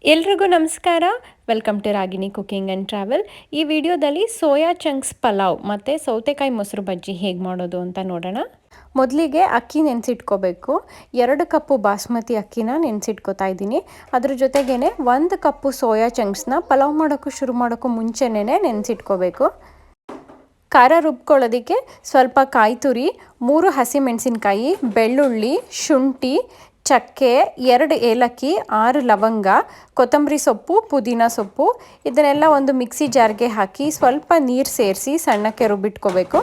ಎಲ್ರಿಗೂ ನಮಸ್ಕಾರ. Welcome to Ragini cooking and travel. ಈ ವಿಡಿಯೋದಲ್ಲಿ ಸೋಯಾ ಚಂಕ್ಸ್ ಪಲಾವ್ ಮತ್ತು ಸೌತೆಕಾಯಿ ಮೊಸರು ಬಜ್ಜಿ ಹೇಗೆ ಮಾಡೋದು ಅಂತ ನೋಡೋಣ. ಮೊದಲಿಗೆ ಅಕ್ಕಿ ನೆನೆಸಿಟ್ಕೋಬೇಕು. 2 ಕಪ್ಪು ಬಾಸ್ಮತಿ ಅಕ್ಕಿನ ನೆನೆಸಿಟ್ಕೋತಾ ಇದ್ದೀನಿ. ಅದ್ರ ಜೊತೆಗೇ 1 ಕಪ್ಪು ಸೋಯಾ ಚಂಕ್ಸ್ನ ಪಲಾವ್ ಮಾಡೋಕ್ಕೂ ಶುರು ಮಾಡೋಕ್ಕೂ ಮುಂಚೆನೇ ನೆನೆಸಿಟ್ಕೋಬೇಕು. ಖಾರ ರುಬ್ಕೊಳ್ಳೋದಕ್ಕೆ ಸ್ವಲ್ಪ ಕಾಯಿ ತುರಿ, 3 ಹಸಿಮೆಣಸಿನ್ಕಾಯಿ, ಬೆಳ್ಳುಳ್ಳಿ, ಶುಂಠಿ, ಚಕ್ಕೆ, 2 ಏಲಕ್ಕಿ, 6 ಲವಂಗ, ಕೊತ್ತಂಬರಿ ಸೊಪ್ಪು, ಪುದೀನ ಸೊಪ್ಪು ಇದನ್ನೆಲ್ಲ ಒಂದು ಮಿಕ್ಸಿ ಜಾರ್ಗೆ ಹಾಕಿ ಸ್ವಲ್ಪ ನೀರು ಸೇರಿಸಿ ಸಣ್ಣಕ್ಕೆ ರುಬ್ಬಿಟ್ಕೋಬೇಕು.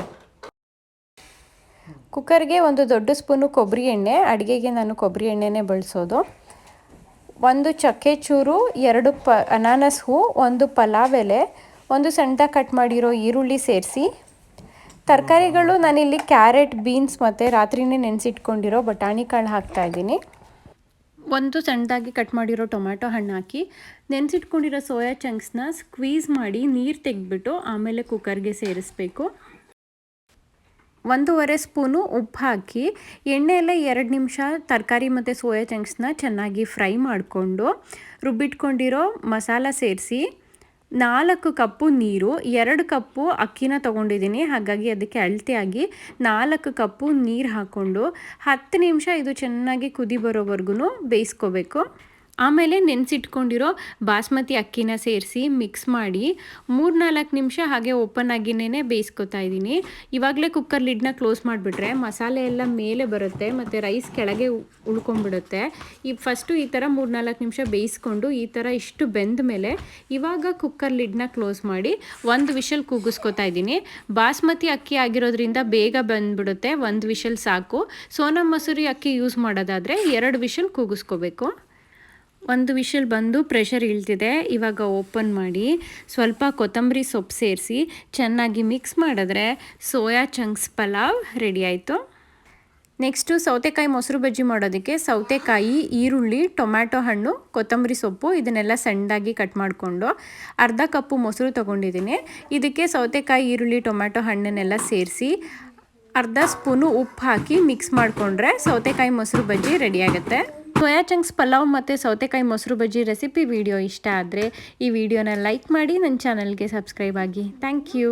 ಕುಕ್ಕರ್ಗೆ 1 ದೊಡ್ಡ ಸ್ಪೂನು ಕೊಬ್ಬರಿ ಎಣ್ಣೆ, ಅಡುಗೆಗೆ ನಾನು ಕೊಬ್ಬರಿ ಎಣ್ಣೆನೇ ಬಳಸೋದು. 1 ಚಕ್ಕೆ ಚೂರು, 2 ಅನಾನಸ್ ಹೂ, 1 ಪಲಾವ್ ಎಲೆ, 1 ಸಣ್ಣದಾಗಿ ಕಟ್ ಮಾಡಿರೋ ಈರುಳ್ಳಿ ಸೇರಿಸಿ. ತರಕಾರಿಗಳು ನಾನಿಲ್ಲಿ ಕ್ಯಾರೆಟ್, ಬೀನ್ಸ್ ಮತ್ತು ರಾತ್ರಿನೇ ನೆನೆಸಿಟ್ಕೊಂಡಿರೋ ಬಟಾಣಿ ಕಾಳು ಹಾಕ್ತಾಯಿದ್ದೀನಿ. 1 ಸಣ್ಣದಾಗಿ ಕಟ್ ಮಾಡಿರೋ ಟೊಮ್ಯಾಟೊ ಹಣ್ಣು ಹಾಕಿ ನೆನೆಸಿಟ್ಕೊಂಡಿರೋ ಸೋಯಾ ಚಂಕ್ಸ್ನ ಸ್ಕ್ವೀಸ್ ಮಾಡಿ ನೀರು ತೆಗೆದ್ಬಿಟ್ಟು ಆಮೇಲೆ ಕುಕ್ಕರ್ಗೆ ಸೇರಿಸ್ಬೇಕು. 1.5 ಸ್ಪೂನು ಉಪ್ಪು ಹಾಕಿ ಎಣ್ಣೆಯಲ್ಲೇ 2 ನಿಮಿಷ ತರಕಾರಿ ಮತ್ತು ಸೋಯಾ ಚಂಕ್ಸ್ನ ಚೆನ್ನಾಗಿ ಫ್ರೈ ಮಾಡಿಕೊಂಡು ರುಬ್ಬಿಟ್ಕೊಂಡಿರೋ ಮಸಾಲ ಸೇರಿಸಿ 4 ಕಪ್ಪು ನೀರು, 2 ಕಪ್ಪು ಅಕ್ಕಿನ ತೊಗೊಂಡಿದ್ದೀನಿ, ಹಾಗಾಗಿ ಅದಕ್ಕೆ ಅಳತೆಯಾಗಿ 4 ಕಪ್ಪು ನೀರು ಹಾಕ್ಕೊಂಡು 10 ನಿಮಿಷ ಇದು ಚೆನ್ನಾಗಿ ಕುದಿ ಬರೋವರೆಗೂ ಬೇಯಿಸ್ಕೋಬೇಕು. ಆಮೇಲೆ ನೆನೆಸಿಟ್ಕೊಂಡಿರೋ ಬಾಸ್ಮತಿ ಅಕ್ಕಿನ ಸೇರಿಸಿ ಮಿಕ್ಸ್ ಮಾಡಿ 3-4 ನಿಮಿಷ ಹಾಗೆ ಓಪನ್ ಆಗಿನೇ ಬೇಯಿಸ್ಕೊತಾ ಇದ್ದೀನಿ. ಇವಾಗಲೇ ಕುಕ್ಕರ್ ಲಿಡ್ನ ಕ್ಲೋಸ್ ಮಾಡಿಬಿಟ್ರೆ ಮಸಾಲೆ ಎಲ್ಲ ಮೇಲೆ ಬರುತ್ತೆ ಮತ್ತು ರೈಸ್ ಕೆಳಗೆ ಉಳ್ಕೊಂಡ್ಬಿಡುತ್ತೆ. ಫಸ್ಟು ಈ ಥರ 3-4 ನಿಮಿಷ ಬೇಯಿಸ್ಕೊಂಡು ಈ ಥರ ಇಷ್ಟು ಬೆಂದ ಮೇಲೆ ಇವಾಗ ಕುಕ್ಕರ್ ಲಿಡ್ನ ಕ್ಲೋಸ್ ಮಾಡಿ 1 ವಿಷಲ್ ಕೂಗಿಸ್ಕೊತಾ ಇದ್ದೀನಿ. ಬಾಸ್ಮತಿ ಅಕ್ಕಿ ಆಗಿರೋದ್ರಿಂದ ಬೇಗ ಬಂದುಬಿಡುತ್ತೆ, 1 ವಿಷಲ್ ಸಾಕು. ಸೋನಾ ಮಸೂರಿ ಅಕ್ಕಿ ಯೂಸ್ ಮಾಡೋದಾದರೆ 2 ವಿಷಲ್ ಕೂಗಿಸ್ಕೋಬೇಕು. 1 ವಿಷಲ್ ಬಂದು ಪ್ರೆಷರ್ ಇಳ್ತಿದೆ. ಇವಾಗ ಓಪನ್ ಮಾಡಿ ಸ್ವಲ್ಪ ಕೊತ್ತಂಬರಿ ಸೊಪ್ಪು ಸೇರಿಸಿ ಚೆನ್ನಾಗಿ ಮಿಕ್ಸ್ ಮಾಡಿದ್ರೆ ಸೋಯಾ ಚಂಕ್ಸ್ ಪಲಾವ್ ರೆಡಿ ಆಯಿತು. ನೆಕ್ಸ್ಟು ಸೌತೆಕಾಯಿ ಮೊಸರು ಬಜ್ಜಿ ಮಾಡೋದಕ್ಕೆ ಸೌತೆಕಾಯಿ, ಈರುಳ್ಳಿ, ಟೊಮ್ಯಾಟೊ ಹಣ್ಣು, ಕೊತ್ತಂಬರಿ ಸೊಪ್ಪು ಇದನ್ನೆಲ್ಲ ಸಣ್ಣದಾಗಿ ಕಟ್ ಮಾಡಿಕೊಂಡು 1/2 ಕಪ್ಪು ಮೊಸರು ತೊಗೊಂಡಿದ್ದೀನಿ. ಇದಕ್ಕೆ ಸೌತೆಕಾಯಿ, ಈರುಳ್ಳಿ, ಟೊಮ್ಯಾಟೊ ಹಣ್ಣನ್ನೆಲ್ಲ ಸೇರಿಸಿ 1/2 ಸ್ಪೂನು ಉಪ್ಪು ಹಾಕಿ ಮಿಕ್ಸ್ ಮಾಡಿಕೊಂಡ್ರೆ ಸೌತೆಕಾಯಿ ಮೊಸರು ಬಜ್ಜಿ ರೆಡಿ ಆಗುತ್ತೆ. ಸೋಯಾ ಚಂಕ್ಸ್ ಪಲಾವ್ ಮತ್ತು ಸೌತೆಕಾಯಿ ಮೊಸರು ಬಜ್ಜಿ ರೆಸಿಪಿ ವಿಡಿಯೋ ಇಷ್ಟ ಆದರೆ ಈ ವಿಡಿಯೋನ ಲೈಕ್ ಮಾಡಿ, ನನ್ನ ಚಾನಲ್ಗೆ ಸಬ್ಸ್ಕ್ರೈಬ್ ಆಗಿ. Thank you.